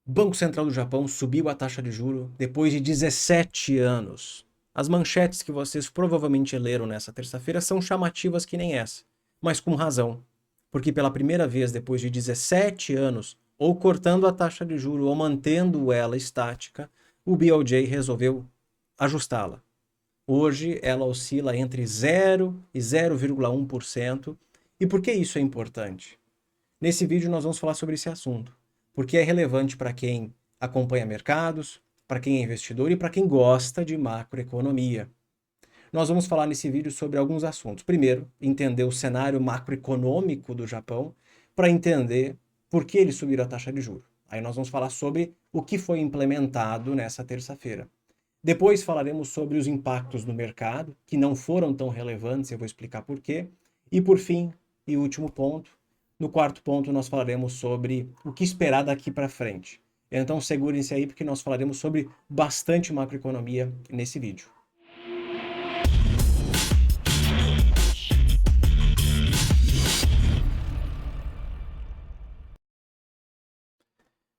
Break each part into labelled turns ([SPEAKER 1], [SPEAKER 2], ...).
[SPEAKER 1] Banco Central do Japão subiu a taxa de juro depois de 17 anos. As manchetes que vocês provavelmente leram nessa terça-feira são chamativas que nem essa, mas com razão, porque pela primeira vez depois de 17 anos, ou cortando a taxa de juro ou mantendo ela estática, o BOJ resolveu ajustá-la. Hoje ela oscila entre 0 e 0,1%. E por que isso é importante? Nesse vídeo nós vamos falar sobre esse assunto, porque é relevante para quem acompanha mercados, para quem é investidor e para quem gosta de macroeconomia. Nós vamos falar nesse vídeo sobre alguns assuntos. Primeiro, entender o cenário macroeconômico do Japão, para entender por que eles subiram a taxa de juros. Aí nós vamos falar sobre o que foi implementado nessa terça-feira. Depois falaremos sobre os impactos no mercado, que não foram tão relevantes, eu vou explicar por quê. E por fim, e último ponto, no quarto ponto nós falaremos sobre o que esperar daqui para frente. Então segurem-se aí porque nós falaremos sobre bastante macroeconomia nesse vídeo.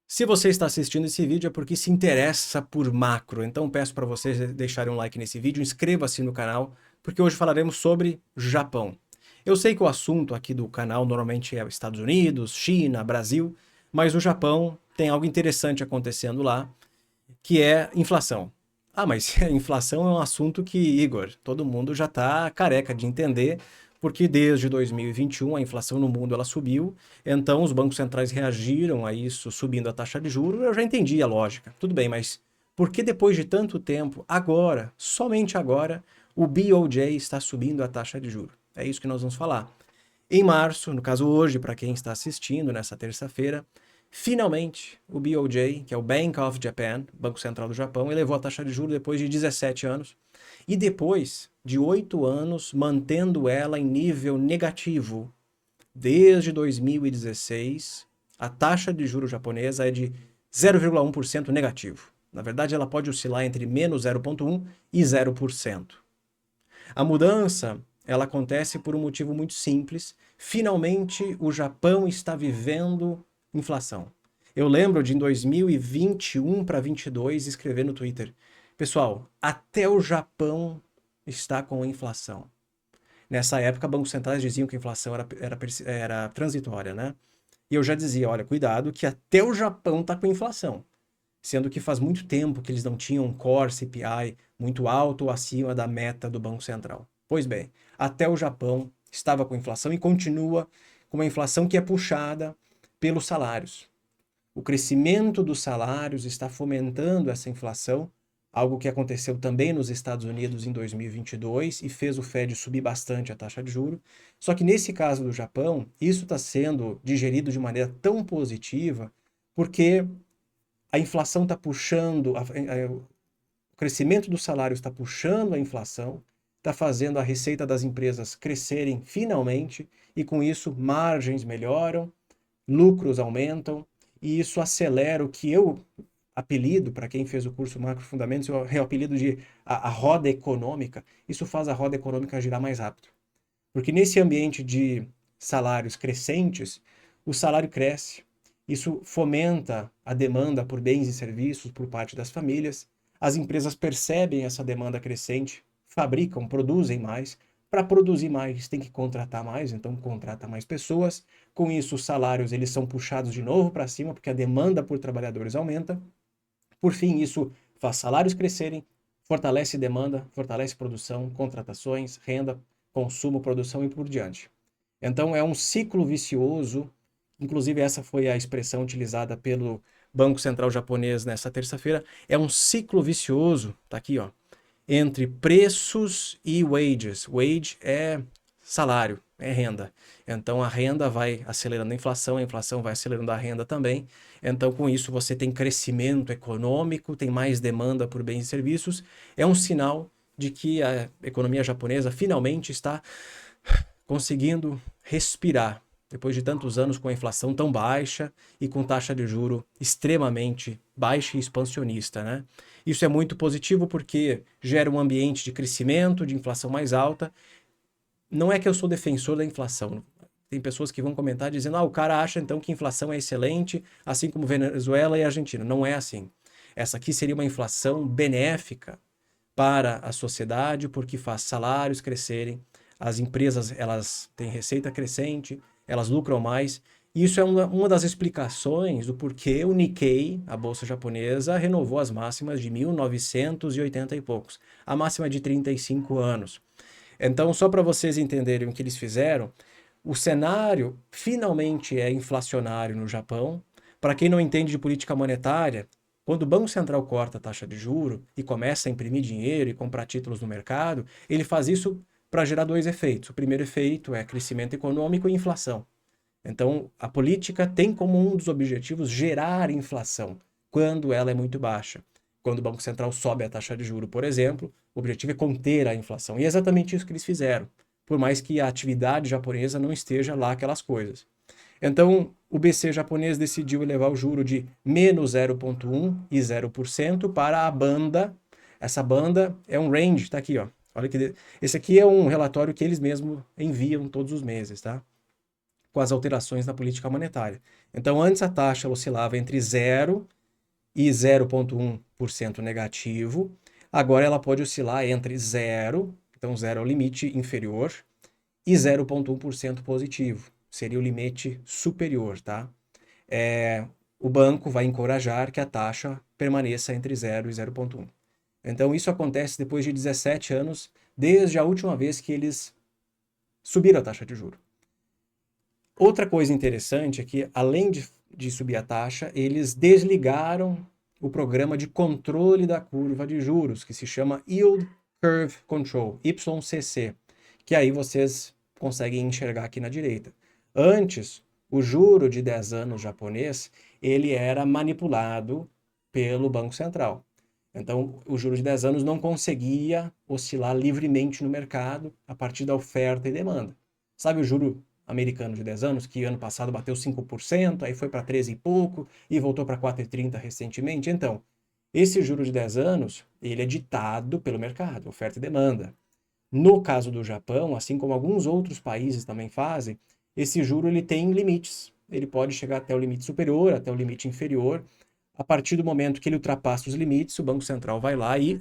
[SPEAKER 1] Se você está assistindo esse vídeo é porque se interessa por macro, então peço para vocês deixarem um like nesse vídeo, inscreva-se no canal, porque hoje falaremos sobre Japão. Eu sei que o assunto aqui do canal normalmente é Estados Unidos, China, Brasil, mas o Japão tem algo interessante acontecendo lá, que é inflação. Ah, mas inflação é um assunto que, Igor, todo mundo já está careca de entender, porque desde 2021 a inflação no mundo ela subiu, então os bancos centrais reagiram a isso, subindo a taxa de juros. Eu já entendi a lógica. Tudo bem, mas por que depois de tanto tempo, agora, somente agora, o BOJ está subindo a taxa de juros? É isso que nós vamos falar. Em março, no caso hoje, para quem está assistindo nessa terça-feira, finalmente o BOJ, que é o Bank of Japan, Banco Central do Japão, elevou a taxa de juros depois de 17 anos e depois de 8 anos mantendo ela em nível negativo. Desde 2016, a taxa de juros japonesa é de 0,1% negativo. Na verdade, ela pode oscilar entre menos 0,1% e 0%. A mudança, ela acontece por um motivo muito simples. Finalmente, o Japão está vivendo inflação. Eu lembro de em 2021 para 22 escrever no Twitter: pessoal, até o Japão está com inflação. Nessa época, bancos centrais diziam que a inflação era transitória, né? E eu já dizia, olha, cuidado que até o Japão está com inflação. Sendo que faz muito tempo que eles não tinham um core CPI muito alto ou acima da meta do Banco Central. Pois bem, até o Japão estava com inflação e continua com uma inflação que é puxada pelos salários. O crescimento dos salários está fomentando essa inflação, algo que aconteceu também nos Estados Unidos em 2022 e fez o Fed subir bastante a taxa de juros. Só que nesse caso do Japão, isso está sendo digerido de maneira tão positiva porque a inflação está puxando, o crescimento do salário está puxando a inflação, está fazendo a receita das empresas crescerem finalmente, e com isso margens melhoram, lucros aumentam, e isso acelera o que eu apelido, para quem fez o curso Macro Fundamentos, eu apelido de a roda econômica. Isso faz a roda econômica girar mais rápido. Porque nesse ambiente de salários crescentes, o salário cresce, isso fomenta a demanda por bens e serviços por parte das famílias, as empresas percebem essa demanda crescente, fabricam, produzem mais. Para produzir mais, tem que contratar mais, então contrata mais pessoas. Com isso, os salários eles são puxados de novo para cima, porque a demanda por trabalhadores aumenta. Por fim, isso faz salários crescerem, fortalece demanda, fortalece produção, contratações, renda, consumo, produção e por diante. Então é um ciclo vicioso, inclusive essa foi a expressão utilizada pelo Banco Central japonês nessa terça-feira, é um ciclo vicioso, tá aqui ó, entre preços e wages. Wage é salário, é renda. Então a renda vai acelerando a inflação vai acelerando a renda também. Então com isso você tem crescimento econômico, tem mais demanda por bens e serviços. É um sinal de que a economia japonesa finalmente está conseguindo respirar depois de tantos anos com a inflação tão baixa e com taxa de juro extremamente baixa e expansionista, né? Isso é muito positivo porque gera um ambiente de crescimento, de inflação mais alta. Não é que eu sou defensor da inflação, tem pessoas que vão comentar dizendo, o cara acha então que inflação é excelente, assim como Venezuela e Argentina. Não é assim. Essa aqui seria uma inflação benéfica para a sociedade, porque faz salários crescerem, as empresas elas têm receita crescente, elas lucram mais. Isso é uma das explicações do porquê o Nikkei, a bolsa japonesa, renovou as máximas de 1980 e poucos. A máxima é de 35 anos. Então, só para vocês entenderem o que eles fizeram, o cenário finalmente é inflacionário no Japão. Para quem não entende de política monetária, quando o Banco Central corta a taxa de juro e começa a imprimir dinheiro e comprar títulos no mercado, ele faz isso para gerar dois efeitos. O primeiro efeito é crescimento econômico e inflação. Então, a política tem como um dos objetivos gerar inflação quando ela é muito baixa. Quando o Banco Central sobe a taxa de juro, por exemplo, o objetivo é conter a inflação. E é exatamente isso que eles fizeram, por mais que a atividade japonesa não esteja lá aquelas coisas. Então, o BC japonês decidiu elevar o juro de menos 0,1% e 0% para a banda. Essa banda é um range, está aqui, ó. Olha que esse aqui é um relatório que eles mesmos enviam todos os meses, tá? Com as alterações na política monetária. Então, antes a taxa oscilava entre 0 e 0,1% negativo. Agora ela pode oscilar entre 0, então 0 é o limite inferior, e 0,1% positivo. Seria o limite superior, tá? O banco vai encorajar que a taxa permaneça entre 0 e 0,1. Então isso acontece depois de 17 anos, desde a última vez que eles subiram a taxa de juros. Outra coisa interessante é que, além de subir a taxa, eles desligaram o programa de controle da curva de juros, que se chama Yield Curve Control, YCC, que aí vocês conseguem enxergar aqui na direita. Antes, o juro de 10 anos japonês, ele era manipulado pelo Banco Central. Então, o juro de 10 anos não conseguia oscilar livremente no mercado a partir da oferta e demanda. Sabe o juro americano de 10 anos, que ano passado bateu 5%, aí foi para 13 e pouco, e voltou para 4,30 recentemente? Então, esse juro de 10 anos, ele é ditado pelo mercado, oferta e demanda. No caso do Japão, assim como alguns outros países também fazem, esse juro ele tem limites. Ele pode chegar até o limite superior, até o limite inferior. A partir do momento que ele ultrapassa os limites, o Banco Central vai lá e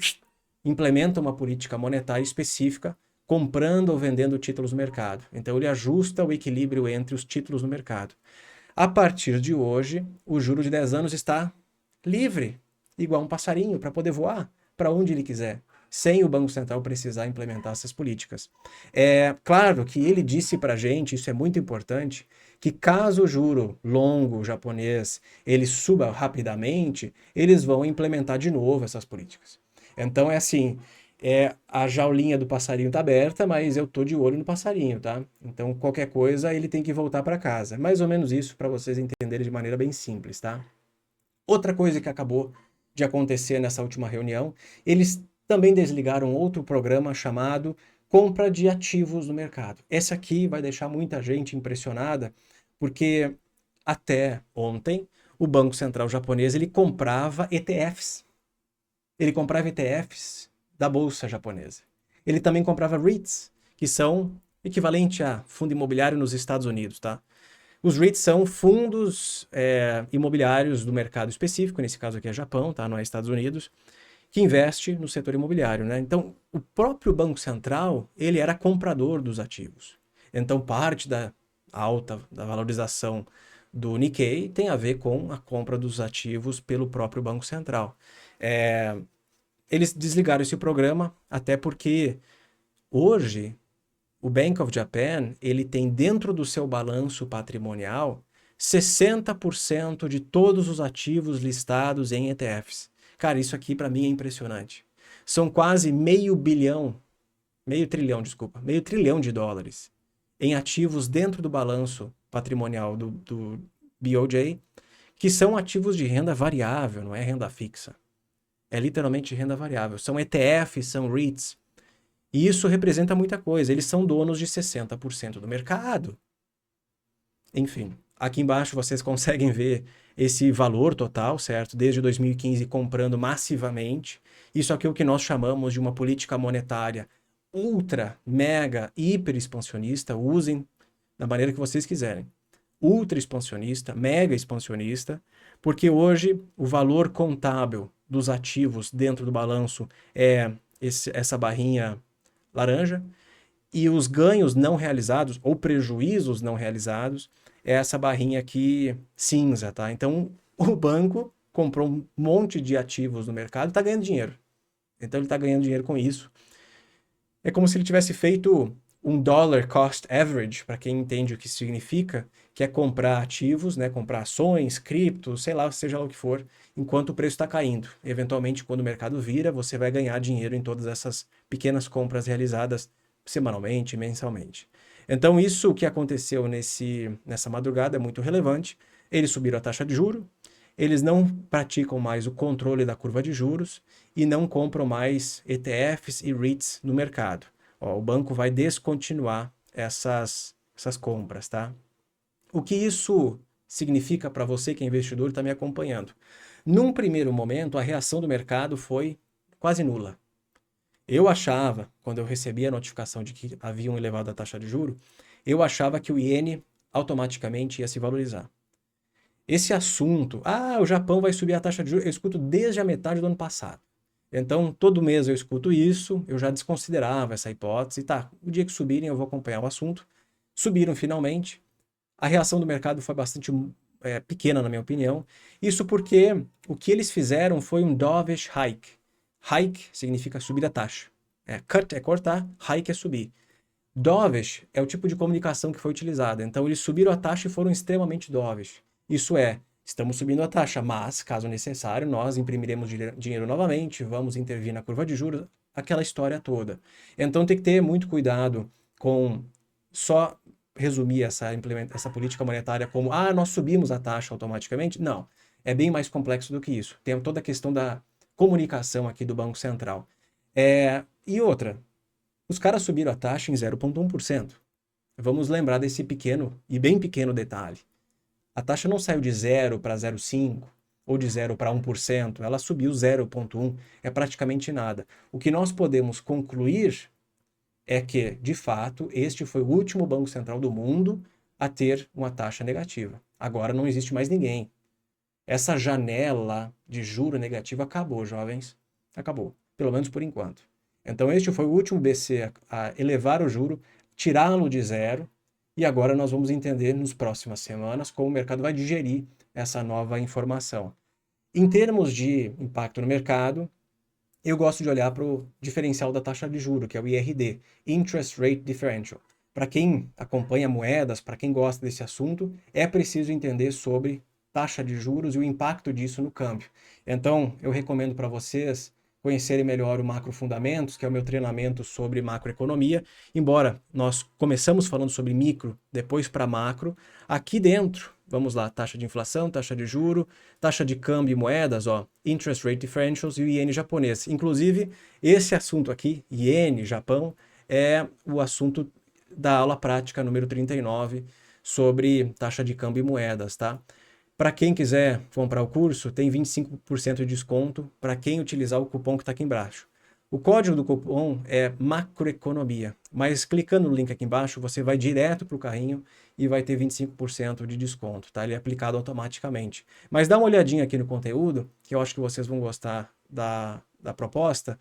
[SPEAKER 1] implementa uma política monetária específica, comprando ou vendendo títulos no mercado. Então ele ajusta o equilíbrio entre os títulos no mercado. A partir de hoje, o juro de 10 anos está livre, igual um passarinho, para poder voar para onde ele quiser, sem o Banco Central precisar implementar essas políticas. É claro que ele disse para a gente, isso é muito importante, que caso o juro longo japonês ele suba rapidamente, eles vão implementar de novo essas políticas. Então é assim, a jaulinha do passarinho está aberta, mas eu tô de olho no passarinho, tá? Então qualquer coisa ele tem que voltar para casa. Mais ou menos isso para vocês entenderem de maneira bem simples, tá? Outra coisa que acabou de acontecer nessa última reunião, eles também desligaram outro programa chamado compra de ativos no mercado. Esse aqui vai deixar muita gente impressionada, porque até ontem o Banco Central japonês ele comprava ETFs. Ele comprava ETFs da bolsa japonesa. Ele também comprava REITs, que são equivalente a fundo imobiliário nos Estados Unidos, tá? Os REITs são fundos imobiliários do mercado específico, nesse caso aqui é Japão, tá? Não é Estados Unidos, que investe no setor imobiliário, né? Então, o próprio Banco Central, ele era comprador dos ativos. Então, parte da alta, da valorização do Nikkei tem a ver com a compra dos ativos pelo próprio Banco Central. Eles desligaram esse programa, até porque hoje o Bank of Japan, ele tem dentro do seu balanço patrimonial 60% de todos os ativos listados em ETFs. Cara, isso aqui para mim é impressionante. São quase meio trilhão de dólares em ativos dentro do balanço patrimonial do BOJ, que são ativos de renda variável, não é renda fixa. É literalmente renda variável. São ETFs, são REITs. E isso representa muita coisa. Eles são donos de 60% do mercado. Enfim, aqui embaixo vocês conseguem ver esse valor total, certo? Desde 2015 comprando massivamente. Isso aqui é o que nós chamamos de uma política monetária ultra, mega, hiper expansionista. Usem da maneira que vocês quiserem. Ultra expansionista, mega expansionista, porque hoje o valor contábil dos ativos dentro do balanço é essa barrinha laranja, e os ganhos não realizados ou prejuízos não realizados é essa barrinha aqui cinza, tá? Então o banco comprou um monte de ativos no mercado e está ganhando dinheiro. Então ele está ganhando dinheiro com isso. É como se ele tivesse feito um dollar cost average, para quem entende o que isso significa, que é comprar ativos, né, comprar ações, criptos, sei lá, seja lá o que for, enquanto o preço está caindo. Eventualmente, quando o mercado vira, você vai ganhar dinheiro em todas essas pequenas compras realizadas semanalmente, mensalmente. Então, isso que aconteceu nessa madrugada é muito relevante. Eles subiram a taxa de juro, eles não praticam mais o controle da curva de juros e não compram mais ETFs e REITs no mercado. Ó, o banco vai descontinuar essas compras, tá? O que isso significa para você que é investidor e está me acompanhando? Num primeiro momento, a reação do mercado foi quase nula. Eu achava, quando eu recebi a notificação de que haviam elevado a taxa de juro, eu achava que o iene automaticamente ia se valorizar. Esse assunto, o Japão vai subir a taxa de juros, eu escuto desde a metade do ano passado. Então, todo mês eu escuto isso, eu já desconsiderava essa hipótese. Tá, o dia que subirem eu vou acompanhar o assunto. Subiram finalmente. A reação do mercado foi bastante pequena, na minha opinião. Isso porque o que eles fizeram foi um dovish hike. Hike significa subir a taxa. Cut é cortar, hike é subir. Dovish é o tipo de comunicação que foi utilizada. Então, eles subiram a taxa e foram extremamente dovish. Isso é, estamos subindo a taxa, mas, caso necessário, nós imprimiremos dinheiro novamente, vamos intervir na curva de juros, aquela história toda. Então, tem que ter muito cuidado com só resumir essa política monetária como, nós subimos a taxa automaticamente. Não, é bem mais complexo do que isso. Tem toda a questão da comunicação aqui do Banco Central. E outra, os caras subiram a taxa em 0,1%. Vamos lembrar desse pequeno e bem pequeno detalhe. A taxa não saiu de 0 para 0,5 ou de 0 para 1%, ela subiu 0,1, é praticamente nada. O que nós podemos concluir é que, de fato, este foi o último banco central do mundo a ter uma taxa negativa. Agora não existe mais ninguém. Essa janela de juro negativo acabou, jovens. Acabou, pelo menos por enquanto. Então este foi o último BC a elevar o juro, tirá-lo de zero, e agora nós vamos entender nas próximas semanas como o mercado vai digerir essa nova informação. Em termos de impacto no mercado, eu gosto de olhar para o diferencial da taxa de juro, que é o IRD, Interest Rate Differential. Para quem acompanha moedas, para quem gosta desse assunto, é preciso entender sobre taxa de juros e o impacto disso no câmbio. Então, eu recomendo para vocês conhecerem melhor o Macro Fundamentos, que é o meu treinamento sobre macroeconomia. Embora nós começamos falando sobre micro, depois para macro, aqui dentro, vamos lá, taxa de inflação, taxa de juro, taxa de câmbio e moedas, interest rate differentials e o iene japonês. Inclusive, esse assunto aqui, iene, Japão, é o assunto da aula prática número 39 sobre taxa de câmbio e moedas, tá? Para quem quiser comprar o curso, tem 25% de desconto para quem utilizar o cupom que está aqui embaixo. O código do cupom é macroeconomia, mas clicando no link aqui embaixo, você vai direto para o carrinho e vai ter 25% de desconto, tá? Ele é aplicado automaticamente. Mas dá uma olhadinha aqui no conteúdo, que eu acho que vocês vão gostar da proposta.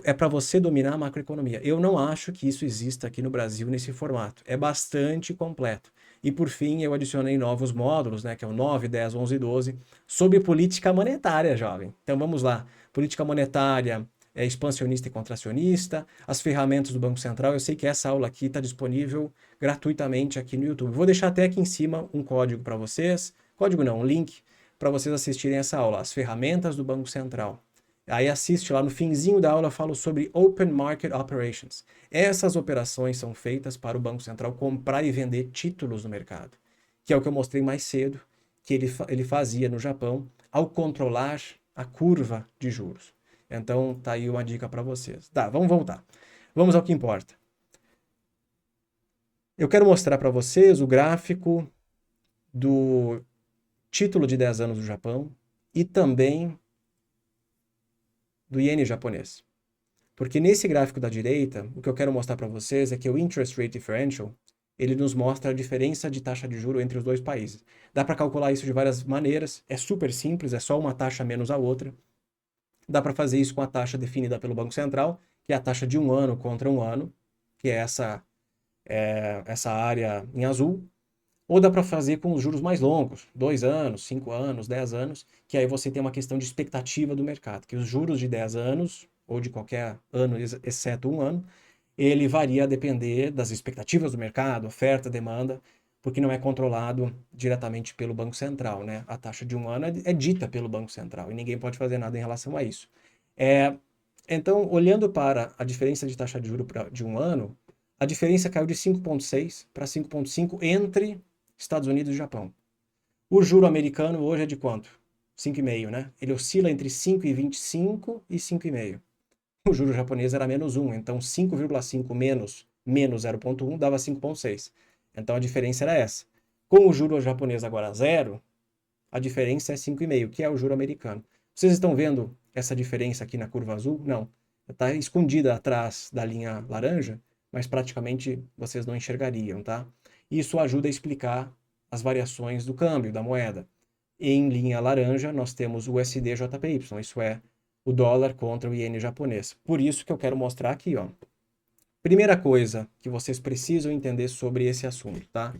[SPEAKER 1] É para você dominar a macroeconomia. Eu não acho que isso exista aqui no Brasil nesse formato. É bastante completo. E por fim, eu adicionei novos módulos, né, que é o 9, 10, 11 e 12, sobre política monetária, jovem. Então vamos lá. Política monetária expansionista e contracionista, as ferramentas do Banco Central. Eu sei que essa aula aqui está disponível gratuitamente aqui no YouTube. Vou deixar até aqui em cima um código para vocês. Código não, um link para vocês assistirem essa aula. As ferramentas do Banco Central. Aí assiste lá no finzinho da aula, eu falo sobre Open Market Operations. Essas operações são feitas para o Banco Central comprar e vender títulos no mercado, que é o que eu mostrei mais cedo, que ele fazia no Japão ao controlar a curva de juros. Então tá aí uma dica para vocês. Tá, vamos voltar. Vamos ao que importa. Eu quero mostrar para vocês o gráfico do título de 10 anos do Japão e também do iene japonês. Porque nesse gráfico da direita, o que eu quero mostrar para vocês é que o Interest Rate Differential, ele nos mostra a diferença de taxa de juro entre os dois países. Dá para calcular isso de várias maneiras, é super simples, é só uma taxa menos a outra. Dá para fazer isso com a taxa definida pelo Banco Central, que é a taxa de um ano contra um ano, que é essa área em azul. Ou dá para fazer com os juros mais longos, 2 anos, 5 anos, 10 anos, que aí você tem uma questão de expectativa do mercado, que os juros de 10 anos, ou de qualquer ano, exceto um ano, ele varia a depender das expectativas do mercado, oferta, demanda, porque não é controlado diretamente pelo Banco Central, né? A taxa de um ano é dita pelo Banco Central e ninguém pode fazer nada em relação a isso. Então, olhando para a diferença de taxa de juros de um ano, a diferença caiu de 5,6 para 5,5 entre Estados Unidos e Japão. O juro americano hoje é de quanto? 5,5, né? Ele oscila entre 5,25 e 5,5. O juro japonês era menos 1, então 5,5 menos 0,1 dava 5,6. Então a diferença era essa. Com o juro japonês agora zero, a diferença é 5,5, que é o juro americano. Vocês estão vendo essa diferença aqui na curva azul? Não. Está escondida atrás da linha laranja, mas praticamente vocês não enxergariam, tá? Isso ajuda a explicar as variações do câmbio da moeda. Em linha laranja, nós temos o USD-JPY, isso é, o dólar contra o iene japonês. Por isso que eu quero mostrar aqui, ó. Primeira coisa que vocês precisam entender sobre esse assunto, tá?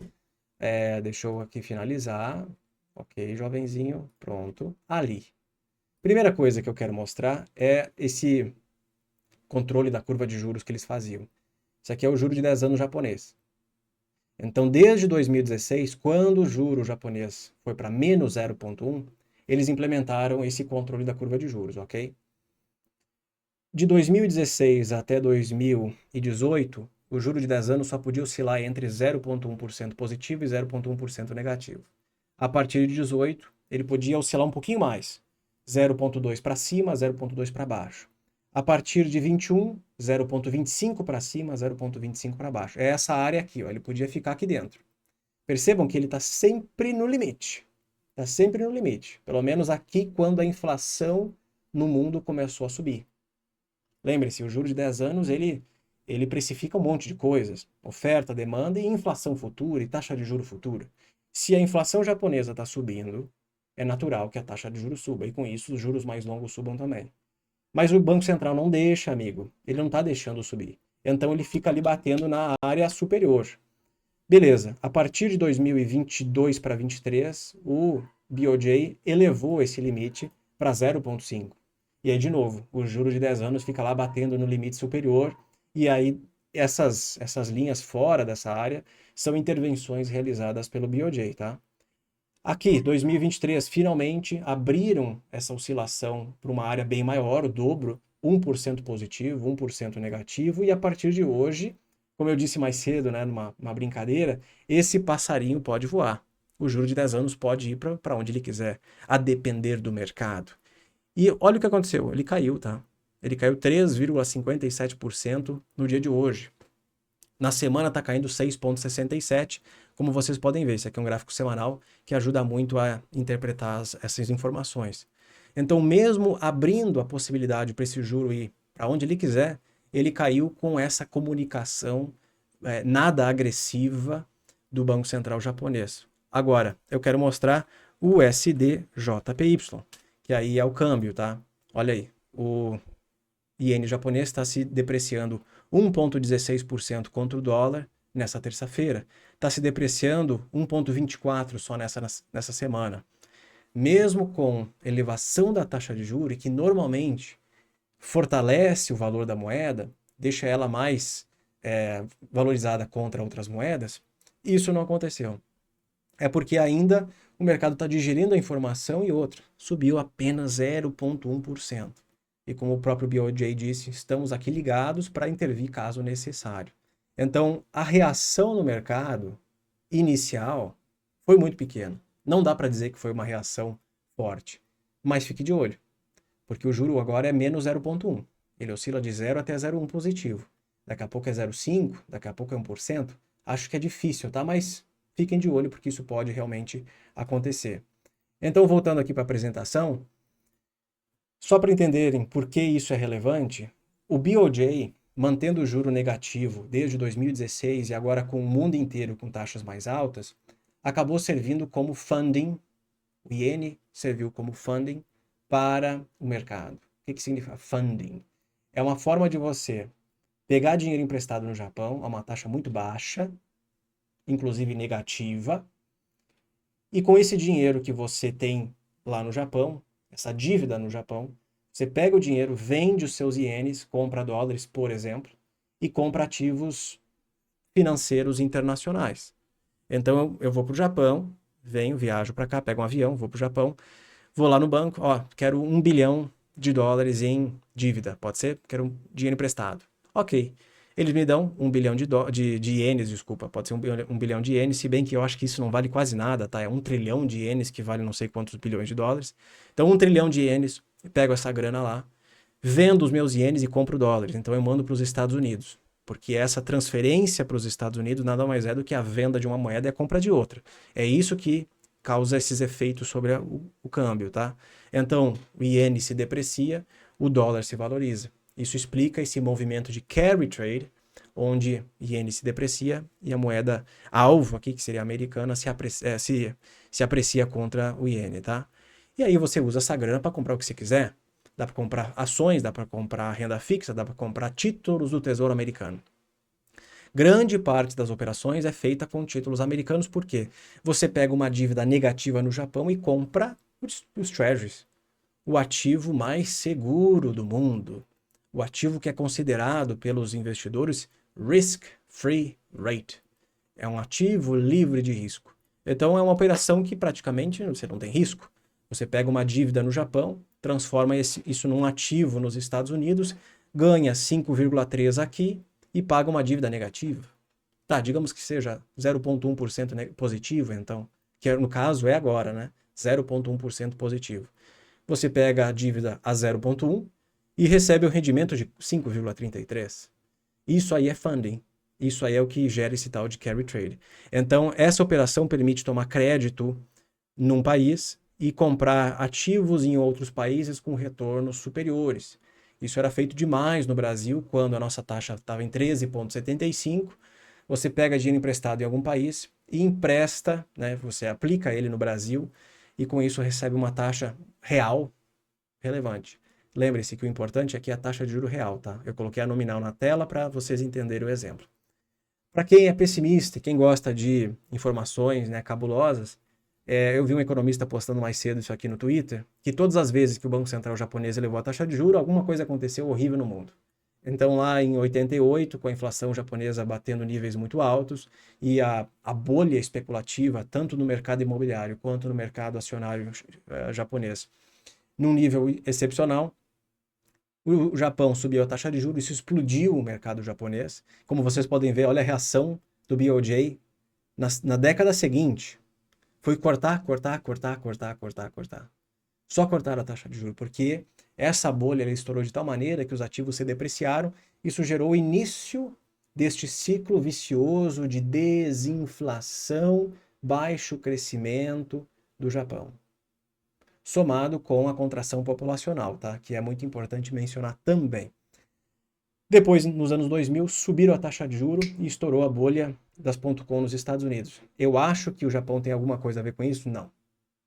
[SPEAKER 1] Deixa eu aqui finalizar. Ok, jovenzinho, pronto. Ali. Primeira coisa que eu quero mostrar é esse controle da curva de juros que eles faziam. Isso aqui é o juro de 10 anos japonês. Então, desde 2016, quando o juro japonês foi para menos 0,1, eles implementaram esse controle da curva de juros, ok? De 2016 até 2018, o juro de 10 anos só podia oscilar entre 0,1% positivo e 0,1% negativo. A partir de 18, ele podia oscilar um pouquinho mais, 0,2 para cima, 0,2 para baixo. A partir de 21, 0,25 para cima, 0,25 para baixo. É essa área aqui, ó, ele podia ficar aqui dentro. Percebam que ele está sempre no limite. Está sempre no limite. Pelo menos aqui quando a inflação no mundo começou a subir. Lembre-se, o juro de 10 anos, ele precifica um monte de coisas. Oferta, demanda e inflação futura e taxa de juro futura. Se a inflação japonesa está subindo, é natural que a taxa de juros suba. E com isso, os juros mais longos subam também. Mas o Banco Central não deixa, amigo. Ele não está deixando subir. Então ele fica ali batendo na área superior. Beleza. A partir de 2022 para 2023, o BOJ elevou esse limite para 0,5. E aí, de novo, o juro de 10 anos fica lá batendo no limite superior. E aí, essas linhas fora dessa área são intervenções realizadas pelo BOJ, tá? Aqui, 2023, finalmente abriram essa oscilação para uma área bem maior, o dobro, 1% positivo, 1% negativo, e a partir de hoje, como eu disse mais cedo, né, numa brincadeira, esse passarinho pode voar. O juro de 10 anos pode ir para onde ele quiser, a depender do mercado. E olha o que aconteceu, ele caiu, tá? Ele caiu 3,57% no dia de hoje. Na semana está caindo 6,67%, como vocês podem ver. Isso aqui é um gráfico semanal que ajuda muito a interpretar essas informações. Então, mesmo abrindo a possibilidade para esse juro ir para onde ele quiser, ele caiu com essa comunicação nada agressiva do Banco Central japonês. Agora, eu quero mostrar o USD-JPY, que aí é o câmbio, tá? Olha aí, o iene japonês está se depreciando 1,16% contra o dólar nessa terça-feira. Está se depreciando 1,24% só nessa semana. Mesmo com elevação da taxa de juros, que normalmente fortalece o valor da moeda, deixa ela mais valorizada contra outras moedas, isso não aconteceu. É porque ainda o mercado está digerindo a informação e outra, subiu apenas 0,1%. E como o próprio BOJ disse, estamos aqui ligados para intervir caso necessário. Então, a reação no mercado inicial foi muito pequena. Não dá para dizer que foi uma reação forte, mas fique de olho, porque o juro agora é menos 0,1. Ele oscila de 0 até 0,1 positivo. Daqui a pouco é 0,5, daqui a pouco é 1%. Acho que é difícil, tá? Mas fiquem de olho porque isso pode realmente acontecer. Então, voltando aqui para a apresentação, só para entenderem por que isso é relevante, o BOJ mantendo o juro negativo desde 2016 e agora com o mundo inteiro com taxas mais altas, acabou servindo como funding, o iene serviu como funding para o mercado. O que significa funding? É uma forma de você pegar dinheiro emprestado no Japão a uma taxa muito baixa, inclusive negativa, e com esse dinheiro que você tem lá no Japão, essa dívida no Japão, você pega o dinheiro, vende os seus ienes, compra dólares, por exemplo, e compra ativos financeiros internacionais. Então eu vou para o Japão, venho, viajo para cá, pego um avião, vou para o Japão, vou lá no banco, ó, quero US$ 1 bilhão em dívida, pode ser? Quero dinheiro emprestado. Ok. Eles me dão 1 bilhão de ienes, desculpa, pode ser 1 bilhão de ienes, se bem que eu acho que isso não vale quase nada, tá? É 1 trilhão de ienes que vale não sei quantos bilhões de dólares. Então 1 trilhão de ienes, pego essa grana lá, vendo os meus ienes e compro dólares. Então eu mando para os Estados Unidos. Porque essa transferência para os Estados Unidos nada mais é do que a venda de uma moeda e a compra de outra. É isso que causa esses efeitos sobre o câmbio, tá? Então, o iene se deprecia, o dólar se valoriza. Isso explica esse movimento de carry trade, onde o iene se deprecia e a moeda alvo aqui, que seria a americana, se aprecia contra o iene, tá? E aí você usa essa grana para comprar o que você quiser. Dá para comprar ações, dá para comprar renda fixa, dá para comprar títulos do Tesouro Americano. Grande parte das operações é feita com títulos americanos, porque você pega uma dívida negativa no Japão e compra os treasuries, o ativo mais seguro do mundo, o ativo que é considerado pelos investidores risk-free rate. É um ativo livre de risco. Então é uma operação que praticamente você não tem risco. Você pega uma dívida no Japão, transforma isso num ativo nos Estados Unidos, ganha 5,3 aqui e paga uma dívida negativa. Tá, digamos que seja 0,1% positivo, então, que no caso é agora, né? 0,1% positivo. Você pega a dívida a 0,1 e recebe o rendimento de 5,33. Isso aí é funding. Isso aí é o que gera esse tal de carry trade. Então, essa operação permite tomar crédito num país e comprar ativos em outros países com retornos superiores. Isso era feito demais no Brasil, quando a nossa taxa estava em 13,75. Você pega dinheiro emprestado em algum país e empresta, né? Você aplica ele no Brasil e com isso recebe uma taxa real relevante. Lembre-se que o importante aqui é a taxa de juro real, tá? Eu coloquei a nominal na tela para vocês entenderem o exemplo. Para quem é pessimista, quem gosta de informações, né, cabulosas, eu vi um economista postando mais cedo isso aqui no Twitter, que todas as vezes que o Banco Central japonês elevou a taxa de juros, alguma coisa aconteceu horrível no mundo. Então, lá em 88, com a inflação japonesa batendo níveis muito altos e a bolha especulativa, tanto no mercado imobiliário quanto no mercado acionário japonês, num nível excepcional, o Japão subiu a taxa de juros, isso explodiu o mercado japonês. Como vocês podem ver, olha a reação do BOJ na década seguinte. Foi cortar. Só cortaram a taxa de juros, porque essa bolha ela estourou de tal maneira que os ativos se depreciaram. Isso gerou o início deste ciclo vicioso de desinflação, baixo crescimento do Japão, somado com a contração populacional, tá? Que é muito importante mencionar também. Depois, nos anos 2000, subiram a taxa de juros e estourou a bolha das .com nos Estados Unidos. Eu acho que o Japão tem alguma coisa a ver com isso? Não.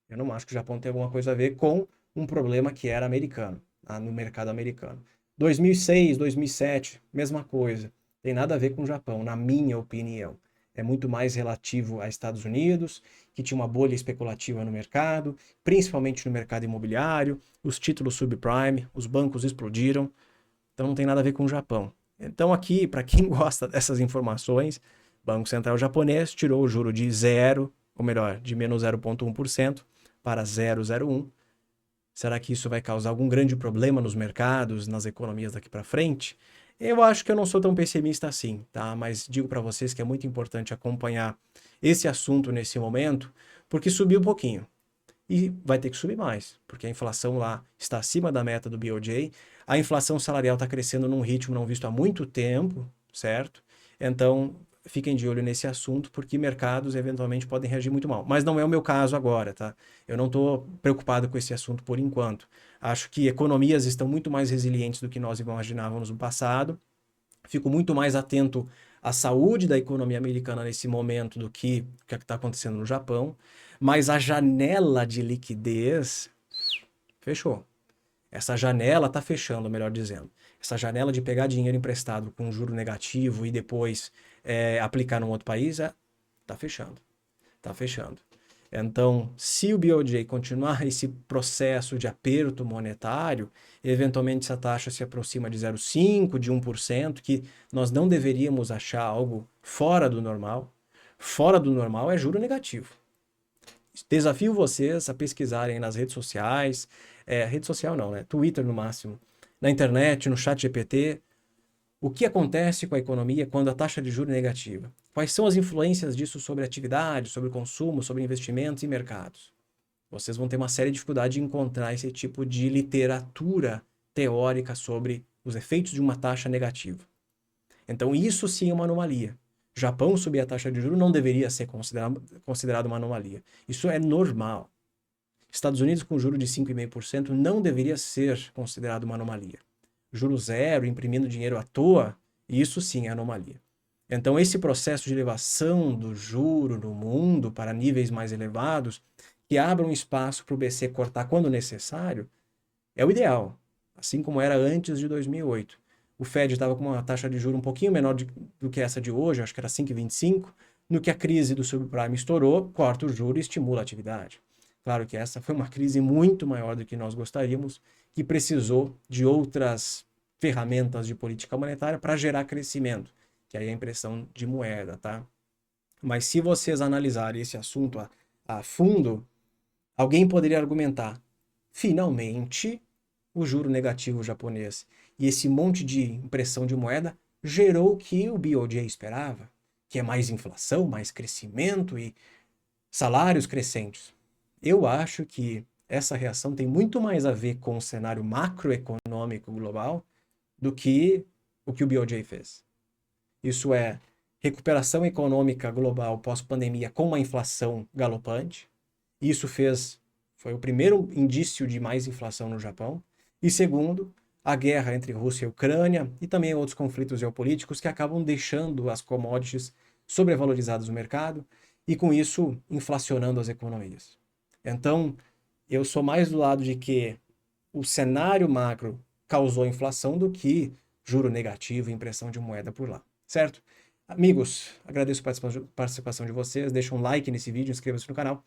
[SPEAKER 1] Eu não acho que o Japão tem alguma coisa a ver com um problema que era americano, tá? No mercado americano. 2006, 2007, mesma coisa. Tem nada a ver com o Japão, na minha opinião. É muito mais relativo a Estados Unidos, que tinha uma bolha especulativa no mercado, principalmente no mercado imobiliário, os títulos subprime, os bancos explodiram. Então não tem nada a ver com o Japão. Então aqui, para quem gosta dessas informações, Banco Central japonês tirou o juro de zero, ou melhor, de menos 0,1% para 0,01. Será que isso vai causar algum grande problema nos mercados, nas economias daqui para frente? Eu acho que eu não sou tão pessimista assim, tá? Mas digo para vocês que é muito importante acompanhar esse assunto nesse momento, porque subiu um pouquinho. E vai ter que subir mais, porque a inflação lá está acima da meta do BOJ, a inflação salarial está crescendo num ritmo não visto há muito tempo, certo? Então, fiquem de olho nesse assunto, porque mercados eventualmente podem reagir muito mal. Mas não é o meu caso agora, tá? Eu não estou preocupado com esse assunto por enquanto. Acho que economias estão muito mais resilientes do que nós imaginávamos no passado, Fico muito mais atento à saúde da economia americana nesse momento do que o que está acontecendo no Japão, mas a janela de liquidez fechou. Essa janela está fechando, melhor dizendo. Essa janela de pegar dinheiro emprestado com juro negativo e depois aplicar num outro país, está fechando. Está fechando. Então, se o BOJ continuar esse processo de aperto monetário, eventualmente essa taxa se aproxima de 0,5%, de 1%, que nós não deveríamos achar algo fora do normal. Fora do normal é juro negativo. Desafio vocês a pesquisarem nas redes sociais, rede social não, né? Twitter no máximo, na internet, no chat GPT, o que acontece com a economia quando a taxa de juros é negativa? Quais são as influências disso sobre atividade, sobre consumo, sobre investimentos e mercados? Vocês vão ter uma séria dificuldade de encontrar esse tipo de literatura teórica sobre os efeitos de uma taxa negativa. Então, isso sim é uma anomalia. Japão subir a taxa de juros não deveria ser considerado uma anomalia. Isso é normal. Estados Unidos com juros de 5,5% não deveria ser considerado uma anomalia. Juro zero, imprimindo dinheiro à toa, isso sim é anomalia. Então, esse processo de elevação do juro no mundo para níveis mais elevados, que abram espaço para o BC cortar quando necessário, é o ideal, assim como era antes de 2008. O Fed estava com uma taxa de juros um pouquinho menor do que essa de hoje, acho que era 5,25. No que a crise do subprime estourou, corta o juro e estimula a atividade. Claro que essa foi uma crise muito maior do que nós gostaríamos, que precisou de outras ferramentas de política monetária para gerar crescimento, que aí é a impressão de moeda, tá? Mas se vocês analisarem esse assunto a fundo, alguém poderia argumentar, finalmente, o juro negativo japonês e esse monte de impressão de moeda gerou o que o BOJ esperava, que é mais inflação, mais crescimento e salários crescentes. Eu acho que essa reação tem muito mais a ver com o cenário macroeconômico global do que o BOJ fez. Isso é recuperação econômica global pós-pandemia com uma inflação galopante. Isso foi o primeiro indício de mais inflação no Japão. E segundo, a guerra entre Rússia e Ucrânia e também outros conflitos geopolíticos que acabam deixando as commodities sobrevalorizadas no mercado e com isso inflacionando as economias. Então, eu sou mais do lado de que o cenário macro causou inflação do que juro negativo e impressão de moeda por lá, certo? Amigos, agradeço a participação de vocês, deixa um like nesse vídeo, inscreva-se no canal